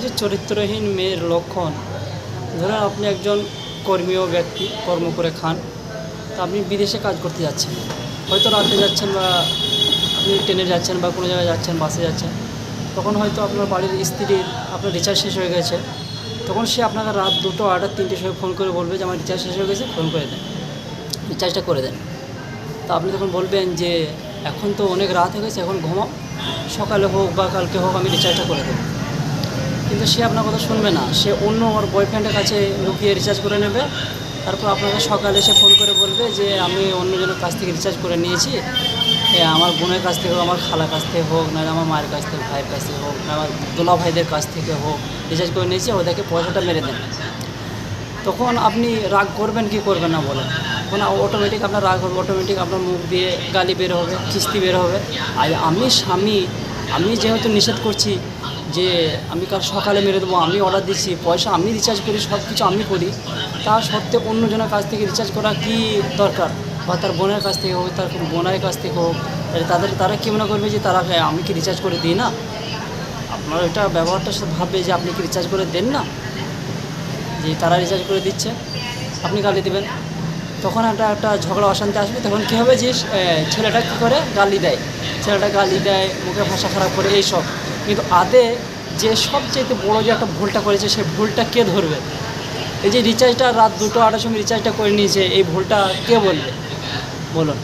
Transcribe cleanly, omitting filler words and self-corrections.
হচ্ছে চরিত্রহীন মেয়ের লক্ষণ। ধরুন আপনি একজন কর্মীয় ব্যক্তি, কর্ম করে খান, তা আপনি বিদেশে কাজ করতে যাচ্ছেন, হয়তো রাতে যাচ্ছেন বা আপনি ট্রেনে যাচ্ছেন বা কোনো জায়গায় যাচ্ছেন, বাসে যাচ্ছেন, তখন হয়তো আপনার বাড়ির স্ত্রীর আপনার রিচার্জ শেষ হয়ে গেছে। তখন সে আপনাকে রাত 2টো, 2:30, 3টের সময় ফোন করে বলবে যে আমার রিচার্জ শেষ হয়ে গেছে, ফোন করে দেন, রিচার্জটা করে দেন। তা আপনি তখন বলবেন যে এখন তো অনেক রাত হয়ে গেছে, এখন ঘুমাও, সকালে হোক বা কালকে হোক আমি রিচার্জটা করে দেবো। কিন্তু সে আপনার কথা শুনবে না, সে অন্য ওর বয়ফ্রেন্ডের কাছে লুকিয়ে রিচার্জ করে নেবে। তারপর আপনাকে সকালে এসে ফোন করে বলবে যে আমি অন্যজনের কাছ থেকে রিচার্জ করে নিয়েছি, আমার বোনের কাছ থেকে হোক, আমার খালার কাছ থেকে হোক, না আমার মায়ের কাছ থেকে, ভাইয়ের কাছ থেকে হোক, না আমার দোলা ভাইদের কাছ থেকে হোক, রিচার্জ করে নিয়েছি, ওদেরকে পয়সাটা মেরে দেন। তখন আপনি রাগ করবেন কি করবেন না বলেন? তখন অটোমেটিক আপনার রাগ হবে, অটোমেটিক আপনার মুখ দিয়ে গালি বের হবে, খিস্তি বের হবে। আর আমি স্বামী, আমি যেহেতু নিষেধ করছি যে আমি কাল সকালে মেরে দেবো, আমি অর্ডার দিচ্ছি, পয়সা আমি রিচার্জ করি, সব কিছু আমি করি, তা সত্ত্বেও অন্যজনের কাছ থেকে রিচার্জ করা কি দরকার? বা তার বোনের কাছ থেকে হোক, তার বোনের কাছ থেকে হোক, তারা কী মনে করবে যে তারা আমি কি রিচার্জ করে দিই না? আপনার এটা ব্যবহারটার সাথে ভাববে যে আপনি কি রিচার্জ করে দেন না, যে তারা রিচার্জ করে দিচ্ছে, আপনি গালি দেবেন। তখন একটা ঝগড়া অশান্তি আসবে। তখন কী হবে যে ছেলেটা কী করে গালি দেয়, ছেলেটা গালি দেয়, মুখে ভাষা খারাপ করে, এইসব। কিন্তু আদে যে সবচেয়ে বড়ো যে একটা ভুলটা করেছে, সেই ভুলটা কে ধরবে? এই যে রিচার্জটা রাত 2টো, 2:30 সময় রিচার্জটা করে নিয়েছে, এই ভুলটা কে বলবে বলুন?